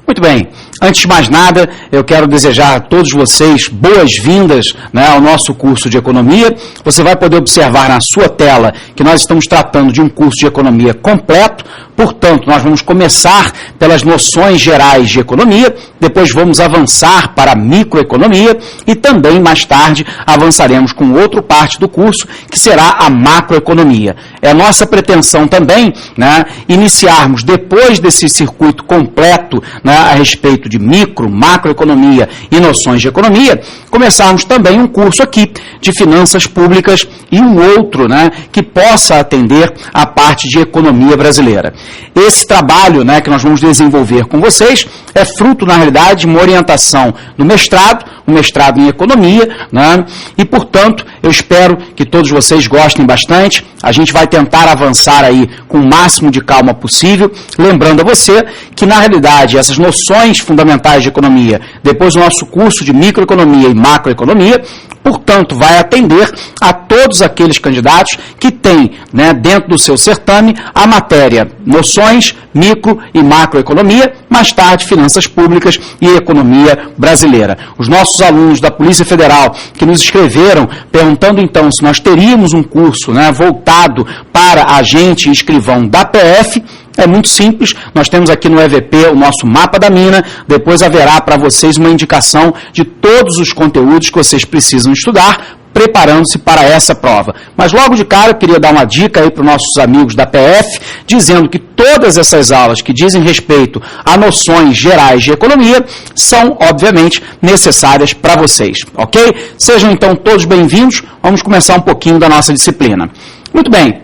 Muito bem, antes de mais nada, eu quero desejar a todos vocês boas-vindas, né, ao nosso curso de Economia. Você vai poder observar na sua tela que nós estamos tratando de um curso de Economia completo. Portanto, nós vamos começar pelas noções gerais de economia, depois vamos avançar para a microeconomia e também, mais tarde, avançaremos com outra parte do curso, que será a macroeconomia. É nossa pretensão também, né, iniciarmos, depois desse circuito completo, né, a respeito de micro, macroeconomia e noções de economia, começarmos também um curso aqui de finanças públicas e um outro, né, que possa atender a parte de economia brasileira. Esse trabalho, né, que nós vamos desenvolver com vocês é fruto, na realidade, de uma orientação no mestrado, um mestrado em economia, né, e, portanto, eu espero que todos vocês gostem bastante. A gente vai tentar avançar aí com o máximo de calma possível, lembrando a você que, na realidade, essas noções fundamentais de economia, depois do nosso curso de microeconomia e macroeconomia, portanto, vai atender a todos aqueles candidatos que têm, né, dentro do seu certame a matéria noções, micro e macroeconomia, mais tarde finanças públicas e economia brasileira. Os nossos alunos da Polícia Federal que nos escreveram perguntando então se nós teríamos um curso, né, voltado para agente e escrivão da PF, é muito simples, nós temos aqui no EVP o nosso mapa da mina, depois haverá para vocês uma indicação de todos os conteúdos que vocês precisam estudar, preparando-se para essa prova. Mas logo de cara eu queria dar uma dica aí para os nossos amigos da PF, dizendo que todas essas aulas que dizem respeito a noções gerais de economia são, obviamente, necessárias para vocês, ok? Sejam então todos bem-vindos, vamos começar um pouquinho da nossa disciplina. Muito bem.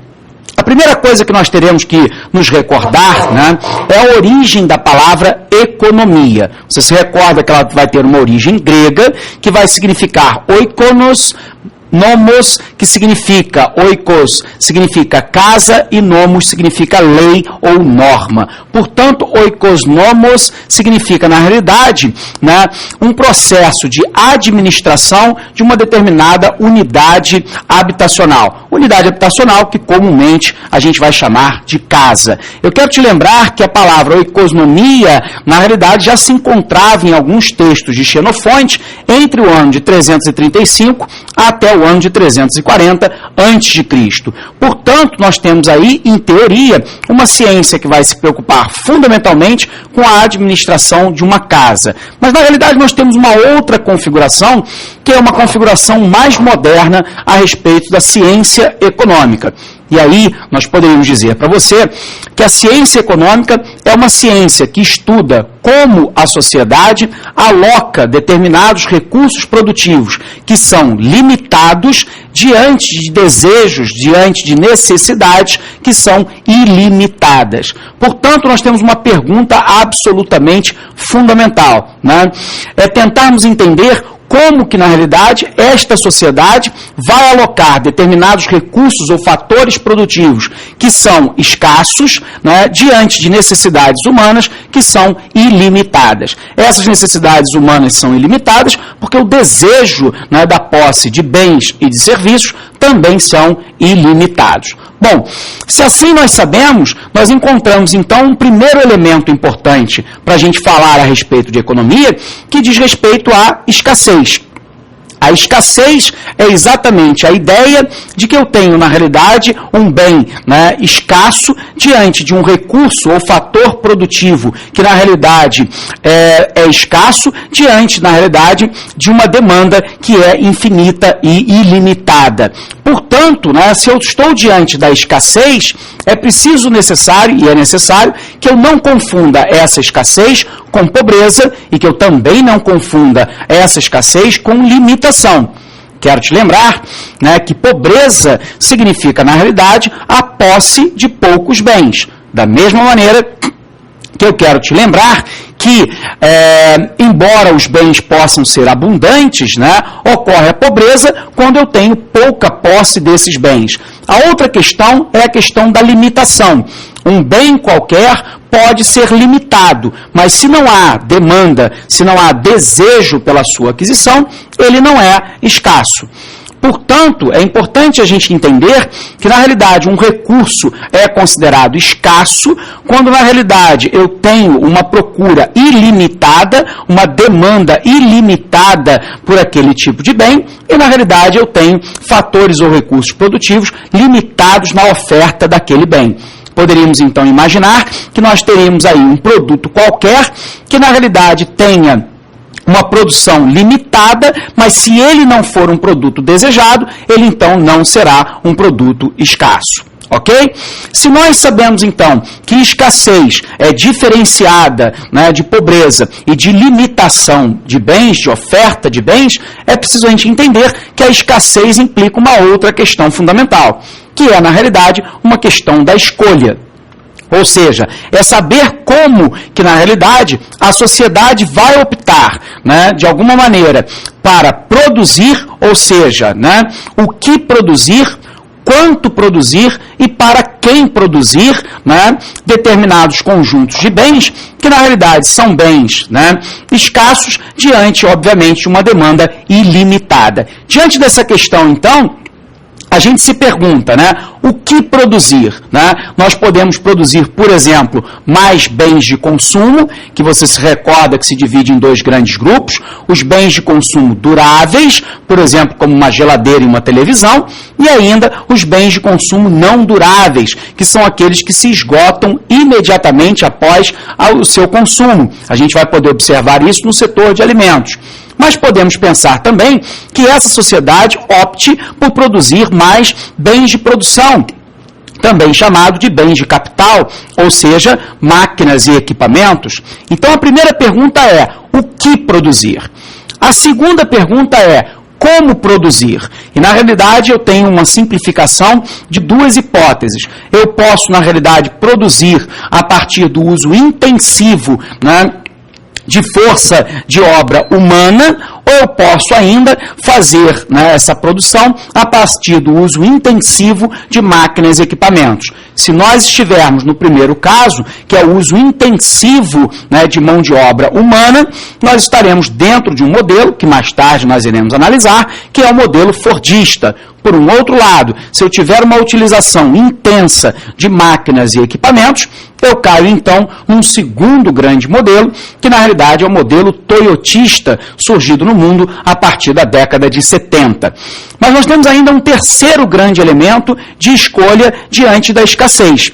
A primeira coisa que nós teremos que nos recordar, né, é a origem da palavra economia. Você se recorda que ela vai ter uma origem grega, que vai significar oikonos, nomos, que significa, oikos, significa casa, e nomos significa lei ou norma. Portanto, oikos nomos significa, na realidade, né, um processo de administração de uma determinada unidade habitacional. Unidade habitacional que comumente a gente vai chamar de casa. Eu quero te lembrar que a palavra oikosnomia, na realidade, já se encontrava em alguns textos de Xenofonte entre o ano de 335 até o ano de 340 a.C. Portanto, nós temos aí, em teoria, uma ciência que vai se preocupar fundamentalmente com a administração de uma casa. Mas, na realidade, nós temos uma outra configuração, que é uma configuração mais moderna a respeito da ciência econômica. E aí, nós poderíamos dizer para você que a ciência econômica é uma ciência que estuda como a sociedade aloca determinados recursos produtivos que são limitados diante de desejos, diante de necessidades que são ilimitadas. Portanto, nós temos uma pergunta absolutamente fundamental, né? É tentarmos entender como que, na realidade, esta sociedade vai alocar determinados recursos ou fatores produtivos que são escassos, né, diante de necessidades humanas que são ilimitadas. Essas necessidades humanas são ilimitadas porque o desejo, né, da posse de bens e de serviços também são ilimitados. Bom, se assim nós sabemos, nós encontramos então um primeiro elemento importante para a gente falar a respeito de economia, que diz respeito à escassez. A escassez é exatamente a ideia de que eu tenho, na realidade, um bem, né, escasso diante de um recurso ou fator produtivo que, na realidade, é escasso diante, na realidade, de uma demanda que é infinita e ilimitada. Portanto, né, se eu estou diante da escassez, é necessário que eu não confunda essa escassez com pobreza e que eu também não confunda essa escassez com limitação. Quero te lembrar, né, que pobreza significa, na realidade, a posse de poucos bens. Da mesma maneira que eu quero te lembrar que, embora os bens possam ser abundantes, né, ocorre a pobreza quando eu tenho pouca posse desses bens. A outra questão é a questão da limitação. Um bem qualquer pode ser limitado, mas se não há demanda, se não há desejo pela sua aquisição, ele não é escasso. Portanto, é importante a gente entender que, na realidade, um recurso é considerado escasso quando, na realidade, eu tenho uma procura ilimitada, uma demanda ilimitada por aquele tipo de bem e, na realidade, eu tenho fatores ou recursos produtivos limitados na oferta daquele bem. Poderíamos, então, imaginar que nós teríamos aí um produto qualquer que, na realidade, tenha uma produção limitada, mas se ele não for um produto desejado, ele então não será um produto escasso. Ok? Se nós sabemos, então, que escassez é diferenciada, né, de pobreza e de limitação de bens, de oferta de bens, é preciso a gente entender que a escassez implica uma outra questão fundamental, que é, na realidade, uma questão da escolha. Ou seja, é saber como que, na realidade, a sociedade vai optar, né, de alguma maneira, para produzir, ou seja, né, o que produzir, quanto produzir e para quem produzir, né, determinados conjuntos de bens que, na realidade, são bens, né, escassos diante, obviamente, de uma demanda ilimitada. Diante dessa questão, então, a gente se pergunta, né, o que produzir? Né? Nós podemos produzir, por exemplo, mais bens de consumo, que você se recorda que se divide em dois grandes grupos, os bens de consumo duráveis, por exemplo, como uma geladeira e uma televisão, e ainda os bens de consumo não duráveis, que são aqueles que se esgotam imediatamente após o seu consumo. A gente vai poder observar isso no setor de alimentos. Mas podemos pensar também que essa sociedade opte por produzir mais bens de produção, também chamado de bens de capital, ou seja, máquinas e equipamentos. Então a primeira pergunta é, o que produzir? A segunda pergunta é, como produzir? E na realidade eu tenho uma simplificação de duas hipóteses. Eu posso, na realidade, produzir a partir do uso intensivo, né, de força de obra humana, ou eu posso ainda fazer, né, essa produção a partir do uso intensivo de máquinas e equipamentos. Se nós estivermos no primeiro caso, que é o uso intensivo, né, de mão de obra humana, nós estaremos dentro de um modelo, que mais tarde nós iremos analisar, que é o modelo fordista. Por um outro lado, se eu tiver uma utilização intensa de máquinas e equipamentos, eu caio então num segundo grande modelo, que na realidade é o modelo toyotista, surgido no mundo a partir da década de 70. Mas nós temos ainda um terceiro grande elemento de escolha diante da escassez.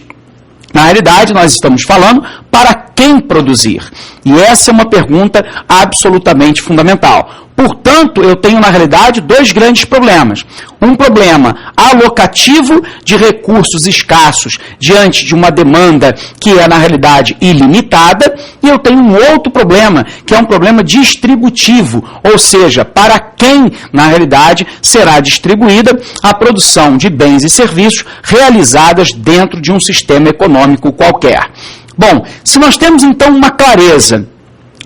Na realidade, nós estamos falando para quem produzir. E essa é uma pergunta absolutamente fundamental. Portanto, eu tenho, na realidade, dois grandes problemas. Um problema alocativo de recursos escassos diante de uma demanda que é, na realidade, ilimitada. E eu tenho um outro problema, que é um problema distributivo, ou seja, para quem, na realidade, será distribuída a produção de bens e serviços realizadas dentro de um sistema econômico qualquer. Bom, se nós temos, então, uma clareza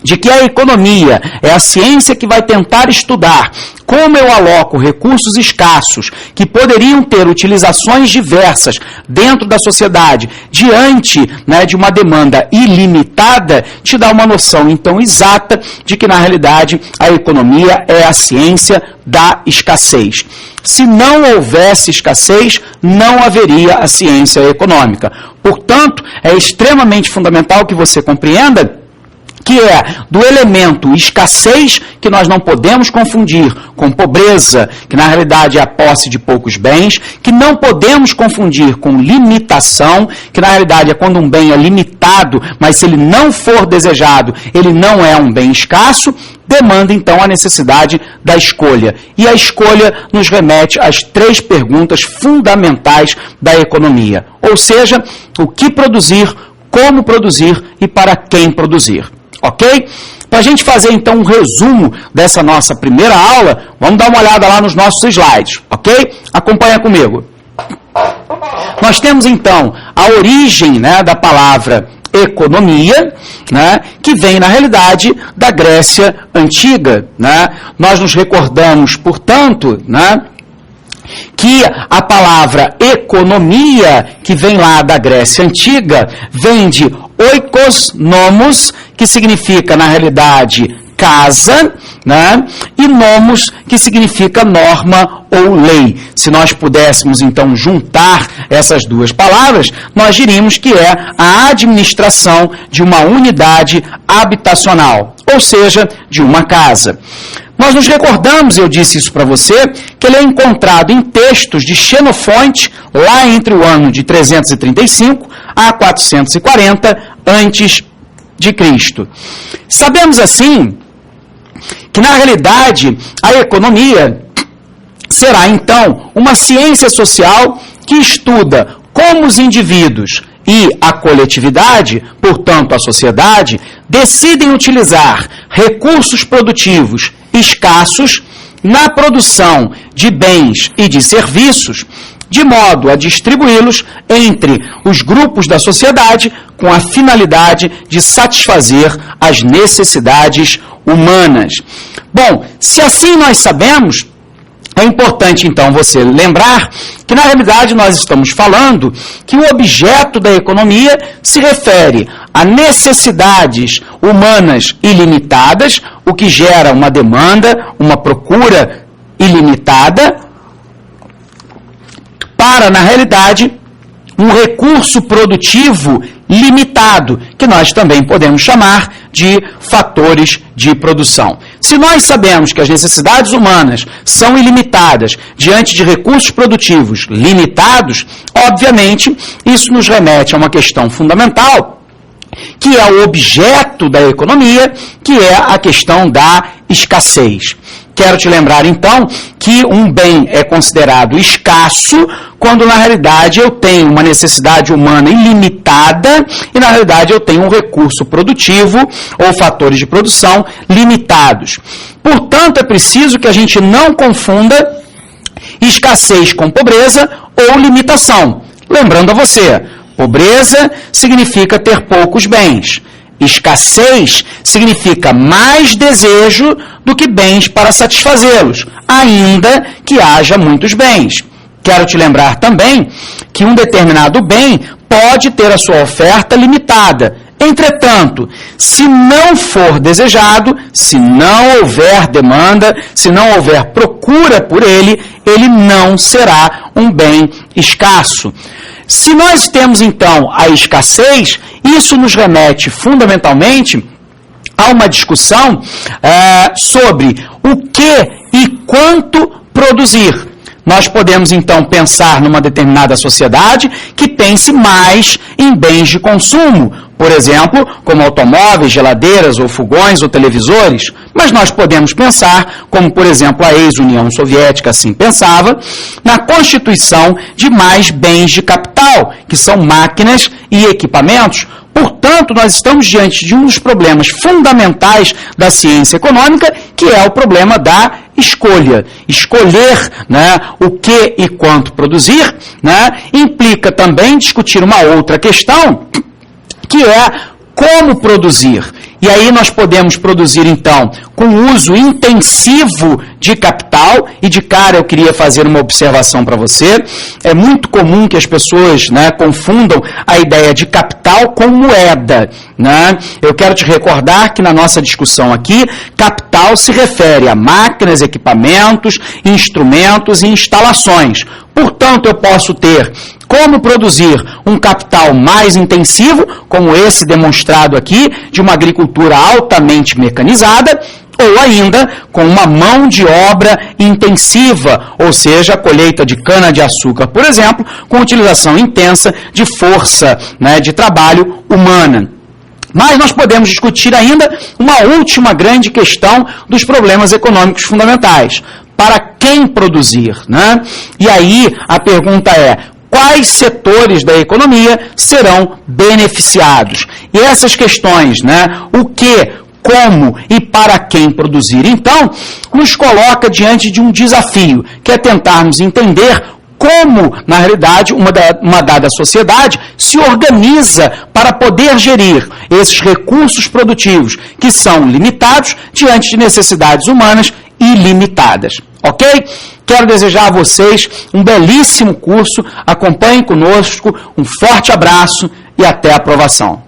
de que a economia é a ciência que vai tentar estudar como eu aloco recursos escassos que poderiam ter utilizações diversas dentro da sociedade diante, né, de uma demanda ilimitada, te dá uma noção, então, exata de que, na realidade, a economia é a ciência da escassez. Se não houvesse escassez, não haveria a ciência econômica. Portanto, é extremamente fundamental que você compreenda que é do elemento escassez, que nós não podemos confundir com pobreza, que na realidade é a posse de poucos bens, que não podemos confundir com limitação, que na realidade é quando um bem é limitado, mas se ele não for desejado, ele não é um bem escasso, demanda então a necessidade da escolha. E a escolha nos remete às três perguntas fundamentais da economia, ou seja, o que produzir, como produzir e para quem produzir. Ok? Para a gente fazer, então, um resumo dessa nossa primeira aula, vamos dar uma olhada lá nos nossos slides, ok? Acompanha comigo. Nós temos, então, a origem, né, da palavra economia, né, que vem, na realidade, da Grécia Antiga. Né? Nós nos recordamos, portanto, né, que a palavra economia, que vem lá da Grécia Antiga, vem de oikos nomos, que significa, na realidade, casa, né? E nomos, que significa norma ou lei. Se nós pudéssemos, então, juntar essas duas palavras, nós diríamos que é a administração de uma unidade habitacional, ou seja, de uma casa. Nós nos recordamos, eu disse isso para você, que ele é encontrado em textos de Xenofonte, lá entre o ano de 335 a 440 a.C. Sabemos, assim, que, na realidade, a economia será, então, uma ciência social que estuda como os indivíduos e a coletividade, portanto, a sociedade, decidem utilizar recursos produtivos escassos na produção de bens e de serviços, de modo a distribuí-los entre os grupos da sociedade com a finalidade de satisfazer as necessidades humanas. Bom, se assim nós sabemos, é importante, então, você lembrar que, na realidade, nós estamos falando que o objeto da economia se refere a necessidades humanas ilimitadas, o que gera uma demanda, uma procura ilimitada, para, na realidade, um recurso produtivo limitado, que nós também podemos chamar de fatores de produção. Se nós sabemos que as necessidades humanas são ilimitadas diante de recursos produtivos limitados, obviamente, isso nos remete a uma questão fundamental, que é o objeto da economia, que é a questão da escassez. Quero te lembrar, então, que um bem é considerado escasso quando, na realidade, eu tenho uma necessidade humana ilimitada e, na realidade, eu tenho um recurso produtivo ou fatores de produção limitados. Portanto, é preciso que a gente não confunda escassez com pobreza ou limitação. Lembrando a você, pobreza significa ter poucos bens. Escassez significa mais desejo do que bens para satisfazê-los, ainda que haja muitos bens. Quero te lembrar também que um determinado bem pode ter a sua oferta limitada. Entretanto, se não for desejado, se não houver demanda, se não houver procura por ele, ele não será um bem escasso. Se nós temos, então, a escassez, isso nos remete fundamentalmente a uma discussão sobre o que e quanto produzir. Nós podemos, então, pensar numa determinada sociedade que pense mais em bens de consumo, por exemplo, como automóveis, geladeiras ou fogões ou televisores, mas nós podemos pensar, como, por exemplo, a ex-União Soviética assim pensava, na constituição de mais bens de capital, que são máquinas e equipamentos. Portanto, nós estamos diante de um dos problemas fundamentais da ciência econômica, que é o problema da escolha. Escolher, né, o que e quanto produzir, né, implica também discutir uma outra questão, que é como produzir. E aí nós podemos produzir, então, com uso intensivo de capital, e de cara eu queria fazer uma observação para você. É muito comum que as pessoas, né, confundam a ideia de capital com moeda. Né? Eu quero te recordar que na nossa discussão aqui, capital se refere a máquinas, equipamentos, instrumentos e instalações. Portanto, eu posso ter como produzir um capital mais intensivo, como esse demonstrado aqui, de uma agricultura altamente mecanizada, ou ainda com uma mão de obra intensiva, ou seja, a colheita de cana-de-açúcar, por exemplo, com utilização intensa de força, né, de trabalho humana. Mas nós podemos discutir ainda uma última grande questão dos problemas econômicos fundamentais. Para quem produzir? Né? E aí a pergunta é: quais setores da economia serão beneficiados? E essas questões, né, o que, como e para quem produzir, então, nos coloca diante de um desafio, que é tentarmos entender como, na realidade, uma dada sociedade se organiza para poder gerir esses recursos produtivos que são limitados diante de necessidades humanas ilimitadas. Ok? Quero desejar a vocês um belíssimo curso, acompanhem conosco, um forte abraço e até a aprovação.